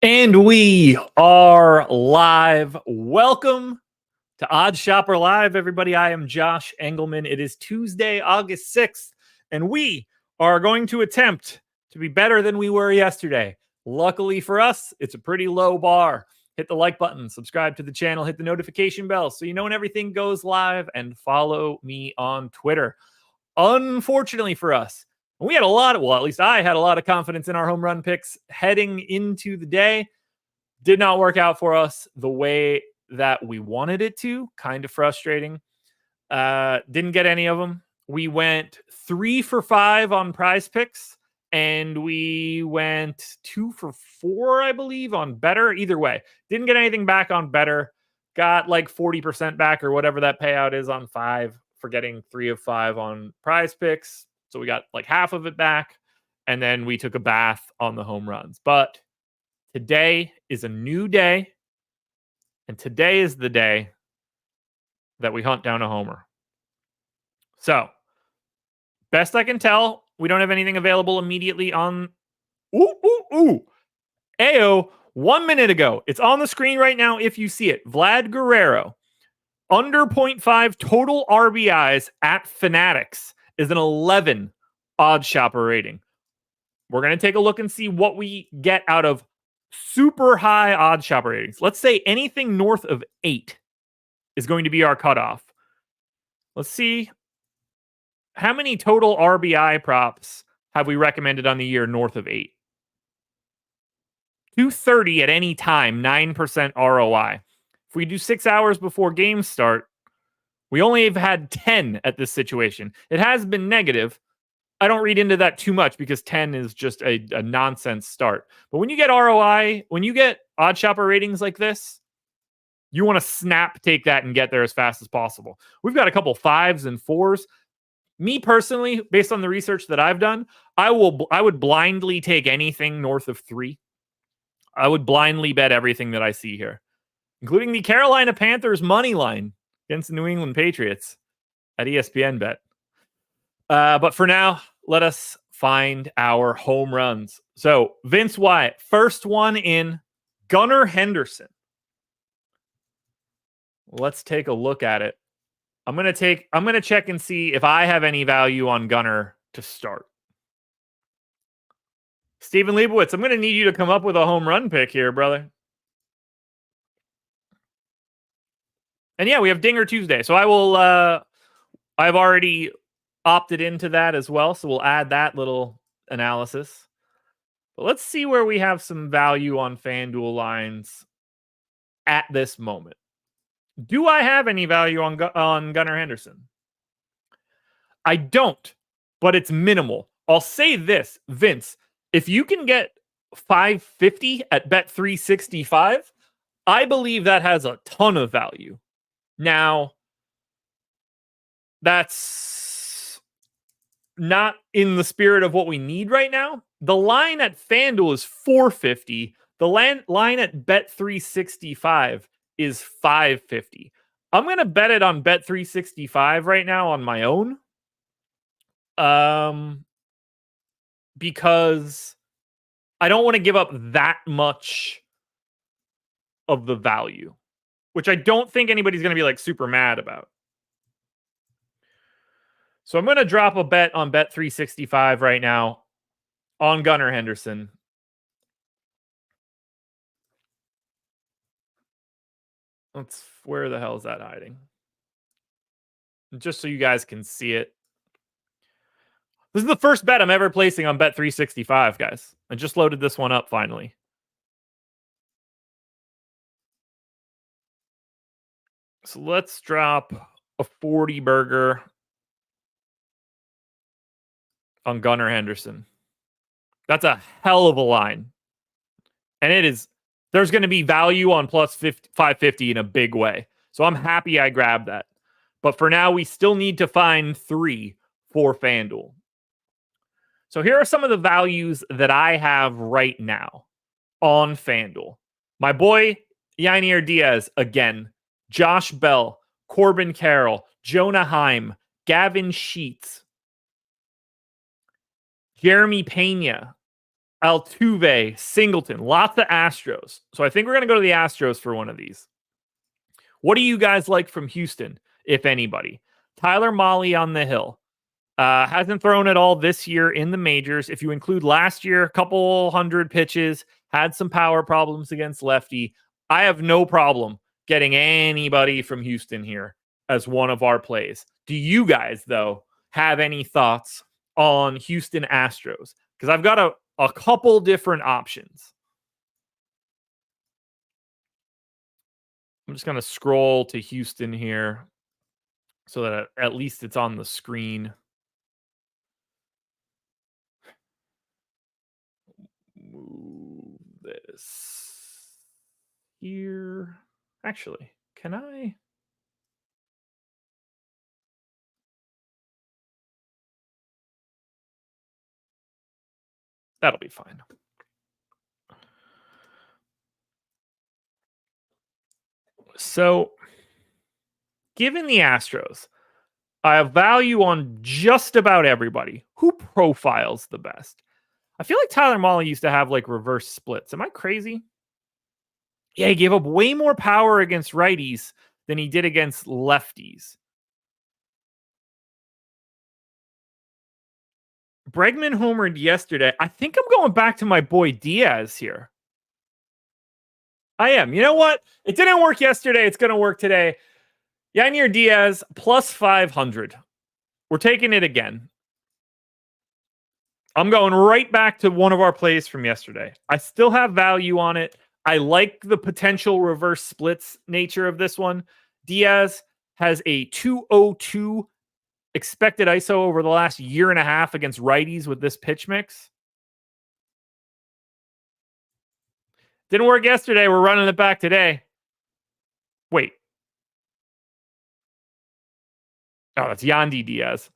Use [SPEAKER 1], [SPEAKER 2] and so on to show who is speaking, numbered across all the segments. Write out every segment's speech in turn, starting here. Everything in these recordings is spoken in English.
[SPEAKER 1] And we are live. Welcome to OddsShopper Live, everybody. I am Josh Engleman. It is Tuesday, August 6th, and we are going to attempt to be better than we were yesterday. Luckily for us, it's a pretty low bar. Hit the like button, subscribe to the channel, hit the notification bell so you know when everything goes live, and follow me on Twitter. Unfortunately for us, we had at least I had a lot of confidence in our home run picks heading into the day. Did not work out for us the way that we wanted it to. Kind of frustrating. Didn't get any of them. We went 3 for 5 on PrizePicks, and we went 2 for 4, I believe, on Betr. Either way, didn't get anything back on Betr. Got like 40% back or whatever that payout is on 5 for getting 3 of 5 on PrizePicks. So we got like half of it back, and then we took a bath on the home runs. But today is a new day, and today is the day that we hunt down a homer. So, best I can tell, we don't have anything available immediately on... Ayo, 1 minute ago. It's on the screen right now if you see it. Vlad Guerrero, under 0.5 total RBIs at Fanatics, is an 11 OddsShopper rating. We're going to take a look and see what we get out of super high OddsShopper ratings. Let's say anything north of 8 is going to be our cutoff. Let's see how many total RBI props have we recommended on the year north of 8. 230 at any time, 9% ROI. If we do 6 hours before games start, we only have had 10 at this situation. It has been negative. I don't read into that too much because 10 is just a nonsense start. But when you get ROI, when you get OddsShopper ratings like this, you want to take that and get there as fast as possible. We've got a couple 5s and 4s. Me personally, based on the research that I've done, I would blindly take anything north of 3. I would blindly bet everything that I see here, including the Carolina Panthers money line against the New England Patriots at ESPN Bet. But for now, let us find our home runs. So Vince Wyatt, first one in, Gunnar Henderson. Let's take a look at it. I'm going to check and see if I have any value on Gunnar to start. Steven Leibowitz, I'm going to need you to come up with a home run pick here, brother. And yeah, we have Dinger Tuesday. So I will, I've already opted into that as well. So we'll add that little analysis. But let's see where we have some value on FanDuel lines at this moment. Do I have any value on Gunnar Henderson? I don't, but it's minimal. I'll say this, Vince, if you can get 550 at Bet365, I believe that has a ton of value. Now, that's not in the spirit of what we need right now. The line at FanDuel is 450. The line at Bet365 is 550. I'm going to bet it on Bet365 right now on my own. Because I don't want to give up that much of the value, which I don't think anybody's going to be like super mad about. So I'm going to drop a bet on Bet365 right now on Gunnar Henderson. Where the hell is that hiding? Just so you guys can see it. This is the first bet I'm ever placing on Bet365, guys. I just loaded this one up finally. So let's drop a 40 burger on Gunnar Henderson. That's a hell of a line. And there's going to be value on plus 550 in a big way. So I'm happy I grabbed that. But for now, we still need to find 3 for FanDuel. So here are some of the values that I have right now on FanDuel. My boy, Yainier Diaz, again. Josh Bell, Corbin Carroll, Jonah Heim, Gavin Sheets, Jeremy Pena, Altuve, Singleton, lots of Astros. So I think we're going to go to the Astros for one of these. What do you guys like from Houston, if anybody? Tyler Mahle on the hill. Hasn't thrown at all this year in the majors. If you include last year, a couple hundred pitches, had some power problems against lefty. I have no problem getting anybody from Houston here as one of our plays. Do you guys, though, have any thoughts on Houston Astros? Because I've got a couple different options. I'm just going to scroll to Houston here so that at least it's on the screen. Move this here. Actually, can I? That'll be fine. So, given the Astros, I have value on just about everybody. Who profiles the best? I feel like Tyler Mahle used to have like reverse splits. Am I crazy? Yeah, he gave up way more power against righties than he did against lefties. Bregman homered yesterday. I think I'm going back to my boy Diaz here. I am. You know what? It didn't work yesterday. It's going to work today. Yainer Diaz plus 500. We're taking it again. I'm going right back to one of our plays from yesterday. I still have value on it. I like the potential reverse splits nature of this one. Diaz has a 202 expected ISO over the last year and a half against righties with this pitch mix. Didn't work yesterday. We're running it back today. Wait. Oh, that's Yandy Diaz.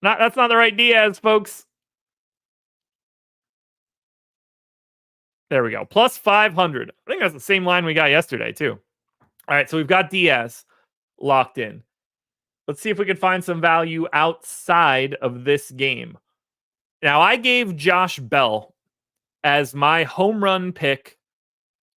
[SPEAKER 1] That's not the right Diaz, folks. There we go. Plus 500. I think that's the same line we got yesterday, too. All right, so we've got Diaz locked in. Let's see if we can find some value outside of this game. Now, I gave Josh Bell as my home run pick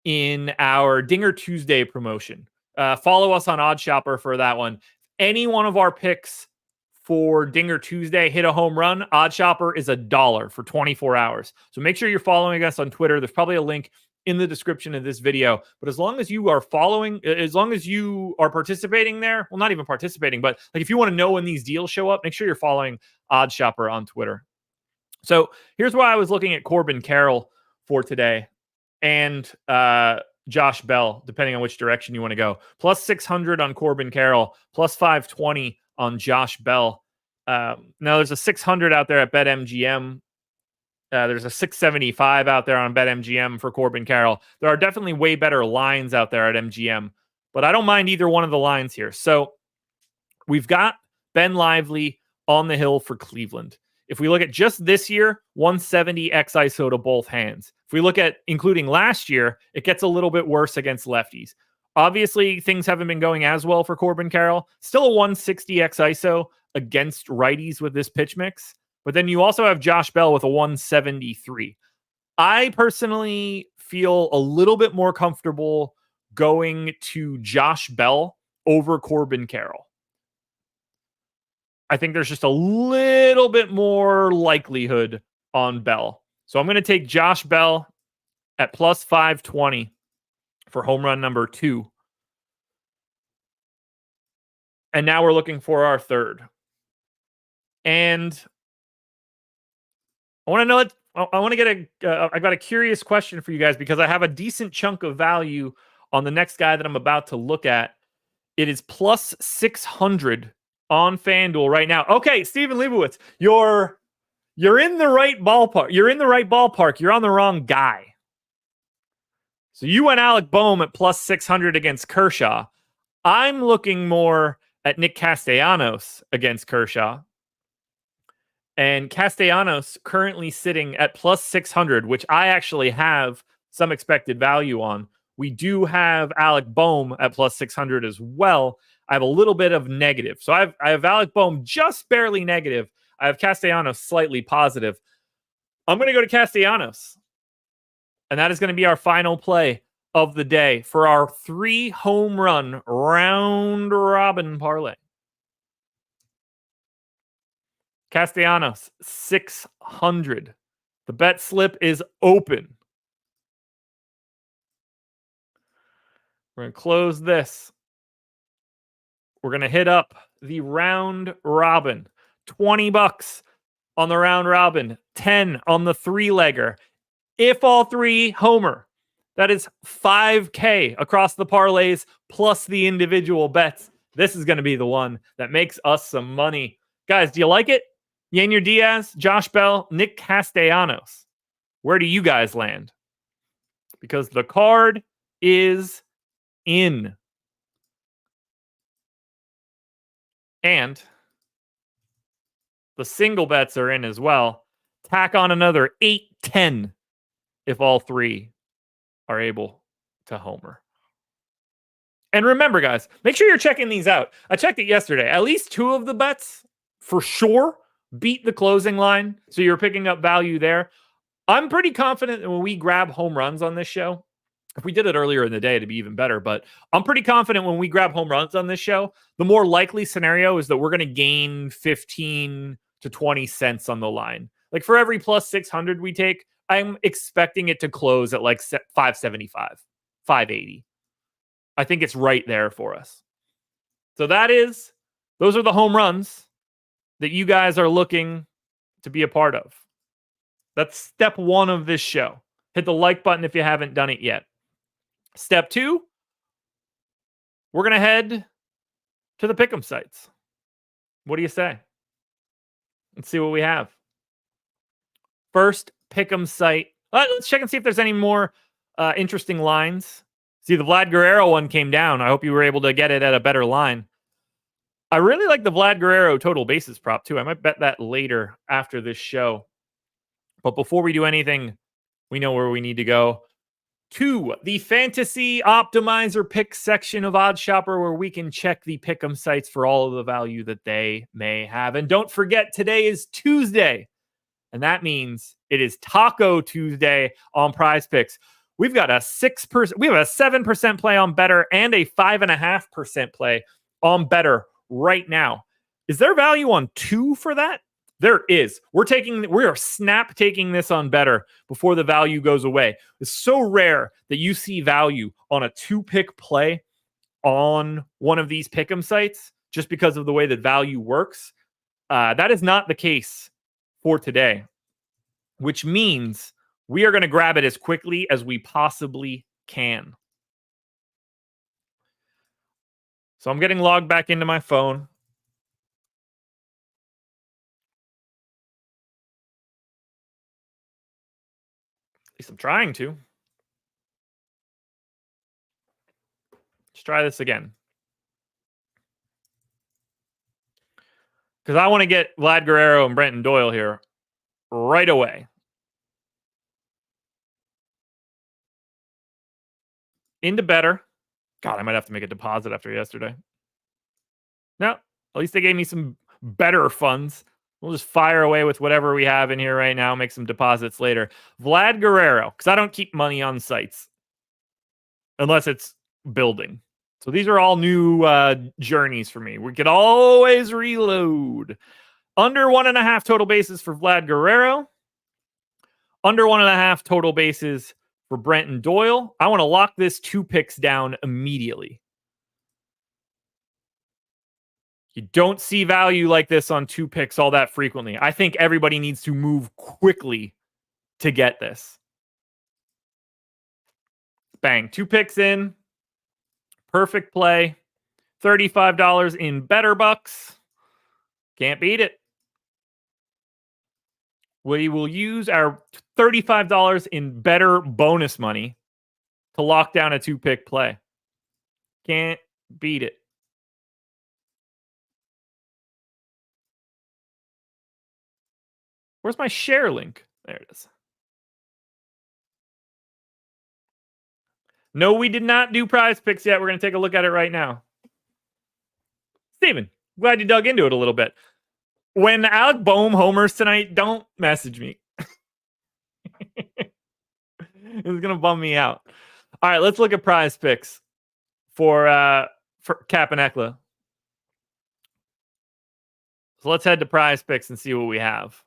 [SPEAKER 1] in our Dinger Tuesday promotion. Follow us on OddsShopper for that one. Any one of our picks for Dinger Tuesday hit a home run, OddsShopper is $1 for 24 hours. So make sure you're following us on Twitter. There's probably a link in the description of this video. But as long as you are following, as long as you are participating there, well, not even participating, but like if you want to know when these deals show up, make sure you're following OddsShopper on Twitter. So here's why I was looking at Corbin Carroll for today and Josh Bell, depending on which direction you want to go. Plus 600 on Corbin Carroll, plus 520 on Josh Bell. Now there's a 600 out there at BetMGM. There's a 675 out there on BetMGM for Corbin Carroll. There are definitely way better lines out there at MGM, but I don't mind either one of the lines here. So we've got Ben Lively on the hill for Cleveland. If we look at just this year, 170 xISO to both hands. If we look at including last year, it gets a little bit worse against lefties. Obviously, things haven't been going as well for Corbin Carroll. Still a 160 xISO against righties with this pitch mix. But then you also have Josh Bell with a 173. I personally feel a little bit more comfortable going to Josh Bell over Corbin Carroll. I think there's just a little bit more likelihood on Bell. So I'm going to take Josh Bell at plus 520 for home run number 2. And now we're looking for our third. And I want to know it. I want to get I've got a curious question for you guys because I have a decent chunk of value on the next guy that I'm about to look at. It is plus 600 on FanDuel right now. Okay, Stephen Leibowitz, you're in the right ballpark. You're in the right ballpark. You're on the wrong guy. So you went Alec Boehm at plus 600 against Kershaw. I'm looking more at Nick Castellanos against Kershaw. And Castellanos currently sitting at plus 600, which I actually have some expected value on. We do have Alec Boehm at plus 600 as well. I have a little bit of negative. So I have Alec Boehm just barely negative. I have Castellanos slightly positive. I'm going to go to Castellanos. And that is going to be our final play of the day for our 3 home run round robin parlay. Castellanos, 600. The bet slip is open. We're going to close this. We're going to hit up the round robin. $20 on the round robin. 10 on the 3-legger. If all 3 homer, that is $5K across the parlays plus the individual bets. This is going to be the one that makes us some money. Guys, do you like it? Yainer Diaz, Josh Bell, Nick Castellanos. Where do you guys land? Because the card is in. And the single bets are in as well. Tack on another 8-10 if all 3 are able to homer. And remember, guys, make sure you're checking these out. I checked it yesterday. At least 2 of the bets, for sure, beat the closing line. So you're picking up value there. I'm pretty confident that when we grab home runs on this show, if we did it earlier in the day, it'd be even better. But I'm pretty confident when we grab home runs on this show, the more likely scenario is that we're going to gain 15 to 20 cents on the line. Like for every plus 600 we take, I'm expecting it to close at like 575, 580. I think it's right there for us. So those are the home runs that you guys are looking to be a part of. That's step 1 of this show. Hit the like button if you haven't done it yet. Step 2, we're going to head to the pick'em sites. What do you say? Let's see what we have. First pick'em site. Let's check and see if there's any more interesting lines. See, the Vlad Guerrero one came down. I hope you were able to get it at a better line. I really like the Vlad Guerrero total bases prop too. I might bet that later after this show. But before we do anything, we know where we need to go. To the Fantasy Optimizer pick section of OddsShopper, where we can check the pick'em sites for all of the value that they may have. And don't forget, today is Tuesday. And that means it is Taco Tuesday on PrizePicks. We've got a 6%, we have a 7% play on Betr and a 5.5% play on Betr right now. Is there value on 2 for that? There is. We are snap taking this on Betr before the value goes away. It's so rare that you see value on a 2-pick play on one of these pick'em sites just because of the way that value works. That is not the case for today, which means we are going to grab it as quickly as we possibly can. So I'm getting logged back into my phone. At least I'm trying to. Let's try this again. Because I want to get Vlad Guerrero and Brenton Doyle here right away. Into Betr. God, I might have to make a deposit after yesterday. No, at least they gave me some better funds. We'll just fire away with whatever we have in here right now, make some deposits later. Vlad Guerrero, because I don't keep money on sites unless it's building. So these are all new journeys for me. We could always reload. Under 1.5 total bases for Vlad Guerrero. Under 1.5 total bases for Brenton Doyle. I want to lock this 2 picks down immediately. You don't see value like this on 2 picks all that frequently. I think everybody needs to move quickly to get this. Bang. 2 picks in. Perfect play. $35 in Betr bucks. Can't beat it. We will use our $35 in Betr bonus money to lock down a 2-pick play. Can't beat it. Where's my share link? There it is. No, we did not do PrizePicks yet. We're going to take a look at it right now. Steven, glad you dug into it a little bit. When Alec Boehm homers tonight, don't message me. It's gonna bum me out. All right, let's look at prize picks for Cap and Ekla. So let's head to prize picks and see what we have.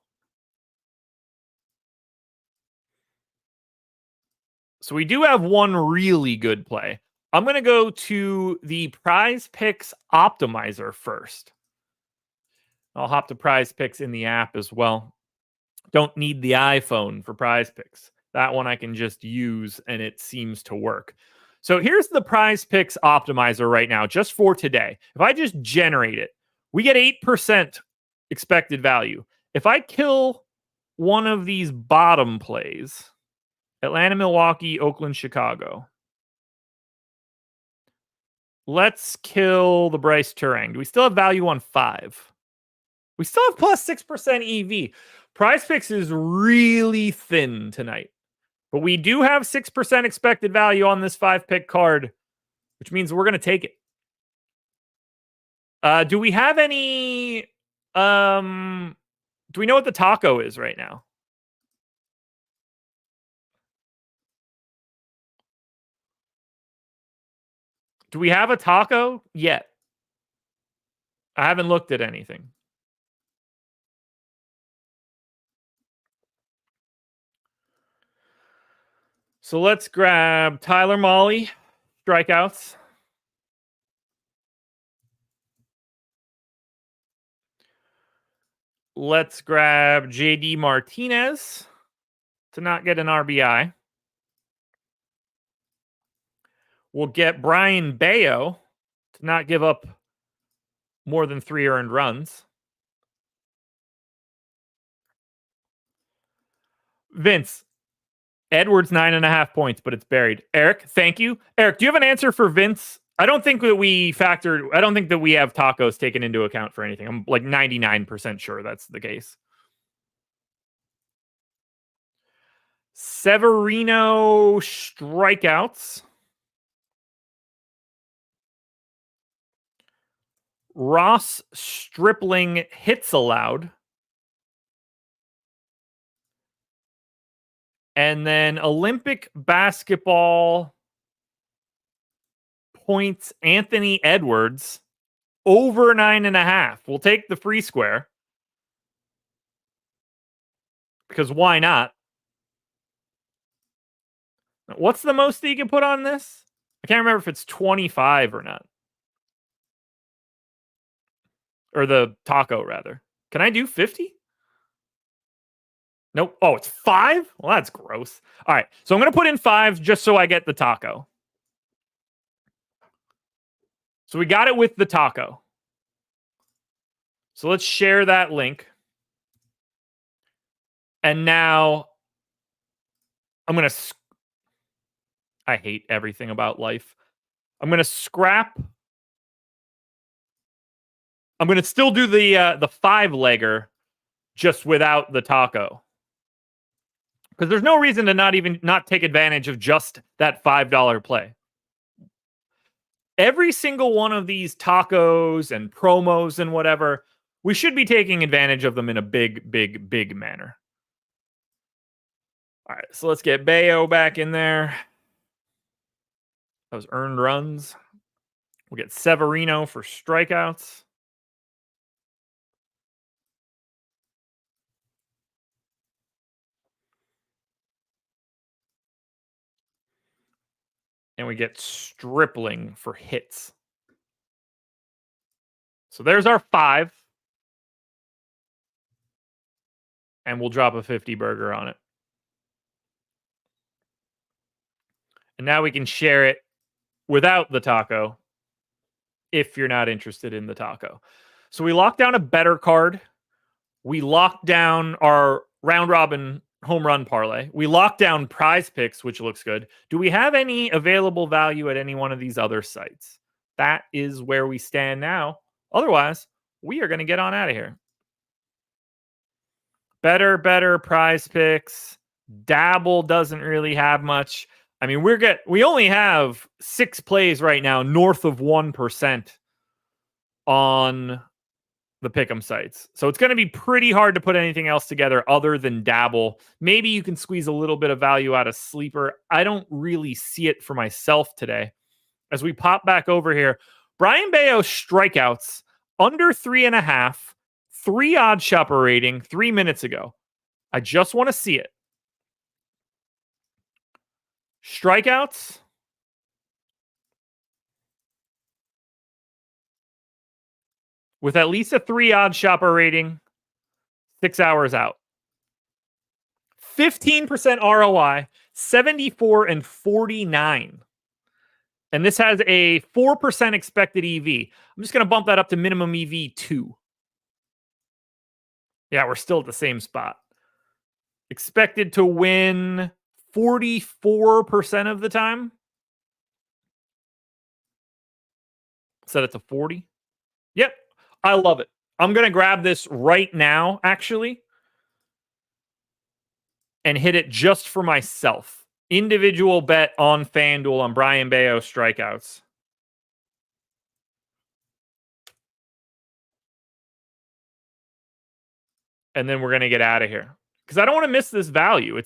[SPEAKER 1] So we do have one really good play. I'm going to go to the prize picks optimizer first. I'll hop to prize picks in the app as well. Don't need the iPhone for prize picks. That one I can just use and it seems to work. So here's the prize picks optimizer right now, just for today. If I just generate it, we get 8% expected value. If I kill one of these bottom plays, Atlanta, Milwaukee, Oakland, Chicago. Let's kill the Bryce Turang. Do we still have value on 5? We still have plus 6% EV. Prize picks is really thin tonight. But we do have 6% expected value on this 5-pick card, which means we're going to take it. Do we have any... do we know what the taco is right now? Do we have a taco yet? I haven't looked at anything. So let's grab Tyler Mahle, strikeouts. Let's grab JD Martinez to not get an RBI. We'll get Brian Bayo to not give up more than 3 earned runs. Vince, Edwards 9.5 points, but it's buried. Eric, thank you. Eric, do you have an answer for Vince? I don't think that we have tacos taken into account for anything. I'm like 99% sure that's the case. Severino strikeouts. Ross Stripling hits allowed. And then Olympic basketball points, Anthony Edwards over 9.5. We'll take the free square. Because why not? What's the most that you can put on this? I can't remember if it's 25 or not. Or the taco, rather. Can I do 50? Nope. Oh, it's 5? Well, that's gross. All right. So I'm going to put in 5 just so I get the taco. So we got it with the taco. So let's share that link. And now I'm going to... I hate everything about life. I'm going to scrap... I'm going to still do the 5-legger just without the taco. Because there's no reason to not take advantage of just that $5 play. Every single one of these tacos and promos and whatever, we should be taking advantage of them in a big, big, big manner. All right, so let's get Bayo back in there. Those earned runs. We'll get Severino for strikeouts. And we get Stripling for hits. So there's our 5. And we'll drop a 50 burger on it. And now we can share it without the taco if you're not interested in the taco. So we locked down a Betr card. We locked down our round robin home run parlay. We locked down prize picks, which looks good. Do we have any available value at any one of these other sites? That is where we stand now. Otherwise, we are going to get on out of here. Betr, prize picks. Dabble doesn't really have much. I mean, we only have 6 plays right now north of 1% on the pick'em sites. So it's going to be pretty hard to put anything else together other than dabble. Maybe you can squeeze a little bit of value out of sleeper. I don't really see it for myself today. As we pop back over here, Brian Bayo strikeouts under 3.5, 3 OddsShopper rating 3 minutes ago. I just want to see it. Strikeouts. With at least a 3 OddsShopper rating, 6 hours out. 15% ROI, 74 and 49. And this has a 4% expected EV. I'm just going to bump that up to minimum EV 2. Yeah, we're still at the same spot. Expected to win 44% of the time. Set it to 40. Yep. I love it. I'm going to grab this right now, actually, and hit it just for myself. Individual bet on FanDuel on Brian Bayo strikeouts. And then we're going to get out of here because I don't want to miss this value.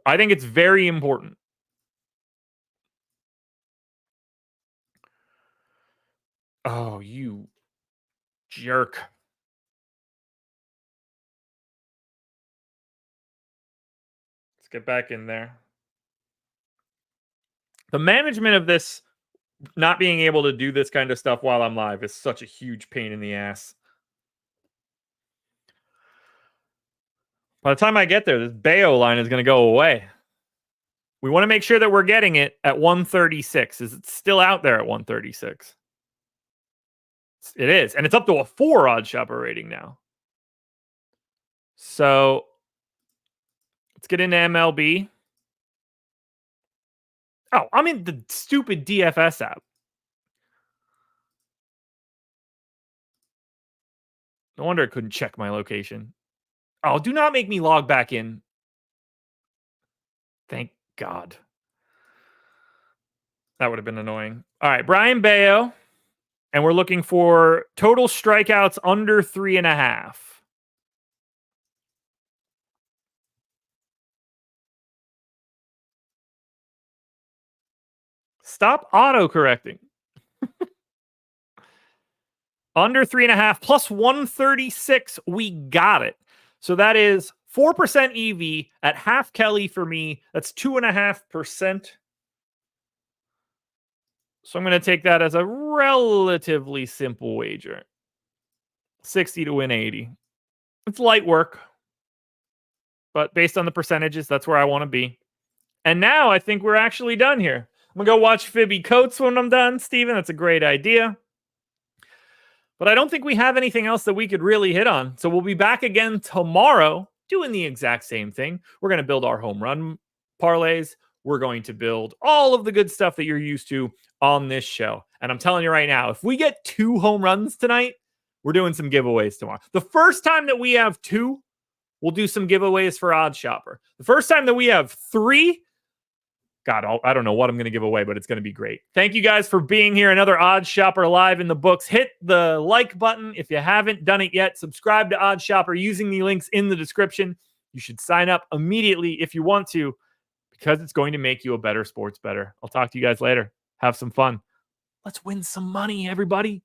[SPEAKER 1] I think it's very important. Oh, you jerk. Let's get back in there. The management of this, not being able to do this kind of stuff while I'm live, is such a huge pain in the ass. By the time I get there, this Bayo line is going to go away. We want to make sure that we're getting it at 136. Is it still out there at 136? It is. And it's up to a 4 OddsShopper rating now. So let's get into MLB. Oh, I'm in the stupid DFS app. No wonder I couldn't check my location. Oh, do not make me log back in. Thank God. That would have been annoying. All right, Brian Bayo. And we're looking for total strikeouts under 3.5. Stop auto-correcting. Under 3.5 plus 136. We got it. So that is 4% EV at half Kelly for me. That's 2.5%. So I'm going to take that as a relatively simple wager. 60 to win 80. It's light work. But based on the percentages, that's where I want to be. And now I think we're actually done here. I'm going to go watch Fibby Coates when I'm done, Steven. That's a great idea. But I don't think we have anything else that we could really hit on. So we'll be back again tomorrow doing the exact same thing. We're going to build our home run parlays. We're going to build all of the good stuff that you're used to on this show. And I'm telling you right now, if we get 2 home runs tonight, we're doing some giveaways tomorrow. The first time that we have 2, we'll do some giveaways for OddsShopper. The first time that we have 3, God, I don't know what I'm going to give away, but it's going to be great. Thank you guys for being here. Another OddsShopper live in the books. Hit the like button if you haven't done it yet. Subscribe to OddsShopper using the links in the description. You should sign up immediately if you want to, because it's going to make you a better sports bettor. I'll talk to you guys later. Have some fun. Let's win some money, everybody.